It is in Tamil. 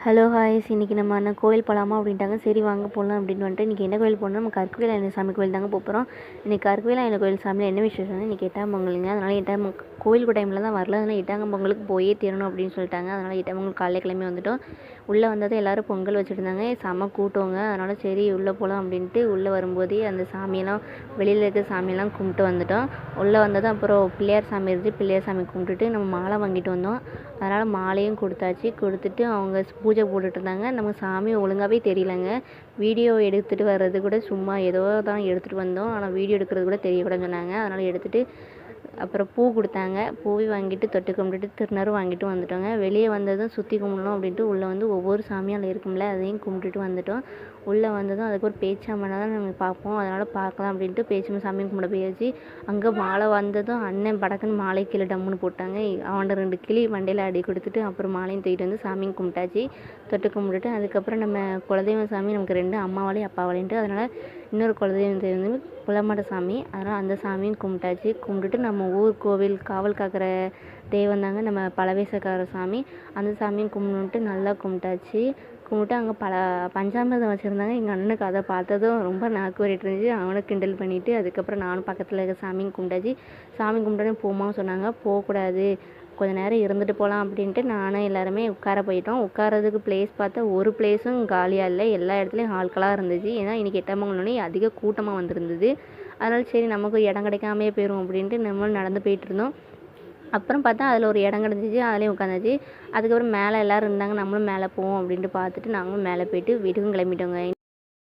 ஹலோ ஹாய்ஸ், இன்றைக்கி நம்ம அண்ணன் கோயில் போகலாமா அப்படின்ட்டாங்க. சரி வாங்க போகலாம் அப்படின்னு வந்துட்டு இன்றைக்கி என்ன கோயில் போகணும், நம்ம கற்குவேல் ஆஞ்சநேயர் சாமி கோயில் தாங்க போகிறோம். இன்றைக்கி கற்குவேல் ஆஞ்சநேயர் கோயில் சாமியில் என்ன விசேஷம்னா இன்றைக்கி 8ஆம் பொங்கலுங்க. அதனால் 8ஆம் கோயிலுக்கு டைமில் தான் வரல, அதனால் 8ஆம் பொங்கலுக்கு போயே தீரணும் அப்படின்னு சொல்லிட்டாங்க. அதனால் 8ஆம் பொங்கல் காலையில் கிளம்பி வந்துட்டோம். உள்ளே வந்தது எல்லோரும் பொங்கல் வச்சுருந்தாங்க. செம்ம கூட்டங்க. அதனால் சரி உள்ளே போகலாம் அப்படின்ட்டு உள்ளே வரும்போதே அந்த சாமியெல்லாம் வெளியில் இருக்க சாமியெல்லாம் கும்பிட்டு வந்துட்டோம். உள்ளே வந்ததும் அப்புறம் பிள்ளையார் சாமி இருந்துச்சு, பிள்ளையார் சாமி கும்பிட்டுட்டு நம்ம மாலை வாங்கிட்டு வந்தோம். அதனால் மாலையும் கொடுத்தாச்சு. கொடுத்துட்டு அவங்க பூஜை போட்டுட்ருந்தாங்க. நம்ம சாமி ஒழுங்காகவே தெரியலங்க. வீடியோ எடுத்துகிட்டு வர்றது கூட சும்மா ஏதோ தான் எடுத்துகிட்டு வந்தோம். ஆனால் வீடியோ எடுக்கிறது கூட தெரியக்கூடாதுன்னு சொன்னாங்க. அதனால் எடுத்துகிட்டு அப்புறம் பூ கொடுத்தாங்க. பூவையும் வாங்கிட்டு தொட்டு கும்பிட்டுட்டு திருநரும் வாங்கிட்டு வந்துட்டோங்க. வெளியே வந்ததும் சுற்றி கும்பிடணும் அப்படின்ட்டு உள்ளே வந்து ஒவ்வொரு சாமியும் அதில் இருக்கும்ல, அதையும் கும்பிட்டுட்டு வந்துட்டோம். உள்ளே வந்ததும் அதுக்கு ஒரு பேச்சாமனை தான் நாங்கள் பார்ப்போம். அதனால் பார்க்கலாம் அப்படின்ட்டு பேச்சாம சாமியும் கும்பிட போயாச்சு. அங்கே மாலை வந்ததும் அண்ணன் படக்குன்னு மாலை கீழே டம்முன்னு போட்டாங்க. அவன்கிட்ட 2 கிளி மண்டையில் அடி கொடுத்துட்டு அப்புறம் மாலையும் தூக்கிட்டு வந்து சாமியும் கும்பிட்டாச்சு. தொட்டு கும்பிட்டுட்டு அதுக்கப்புறம் நம்ம குலதெய்வம் சாமி நமக்கு 2 அம்மாவாலையும் அப்பாவாலைன்ட்டு, அதனால் இன்னொரு குலதெய்வம் வந்து புலமாட சாமி. அதனால் அந்த சாமியும் கும்பிட்டாச்சு. கும்பிட்டுட்டு நம்ம ஊர் கோவில் காவல் காக்கிற தெய்வம் தாங்க நம்ம பழவேசக்கார சாமி. அந்த சாமியும் கும்பிட்டுட்டு நல்லா கும்பிட்டாச்சு. கும்பிட்டு அங்கே பஞ்சாமிர்தம் வச்சுருந்தாங்க. எங்கள் அண்ணனுக்கு அதை பார்த்ததும் ரொம்ப நாக்கு வரிட்டு இருந்துச்சு. அவனை கிண்டல் பண்ணிவிட்டு அதுக்கப்புறம் நானும் பக்கத்தில் இருக்க சாமியும் கும்பிட்டாச்சு. சாமி கும்பிட்டோன்னே போமான்னு சொன்னாங்க. போகக்கூடாது, கொஞ்சம் நேரம் இருந்துட்டு போகலாம் அப்படின்ட்டு நானும் எல்லாருமே உட்கார போயிட்டோம். உட்காரதுக்கு பிளேஸ் பார்த்தா ஒரு பிளேஸும் காலியாக இல்லை. எல்லா இடத்துலையும் ஆட்களாக இருந்துச்சு. ஏன்னா இன்றைக்கி 8ஆம் பொங்கல்னோடனே அதிக கூட்டமாக வந்திருந்தது. அதனால் சரி நமக்கு இடம் கிடைக்காமையே போயிடும் அப்படின்ட்டு நம்மளும் நடந்து போயிட்டுருந்தோம். அப்புறம் பார்த்தா அதில் ஒரு இடம் கிடச்சிச்சு, அதுலேயும் உட்காந்தாச்சு. அதுக்கப்புறம் மேலே எல்லோரும் இருந்தாங்க, நம்மளும் மேலே போவோம் அப்படின்ட்டு பார்த்துட்டு நாங்களும் மேலே போயிட்டு வீட்டுக்கும் கிளம்பிட்டோங்க.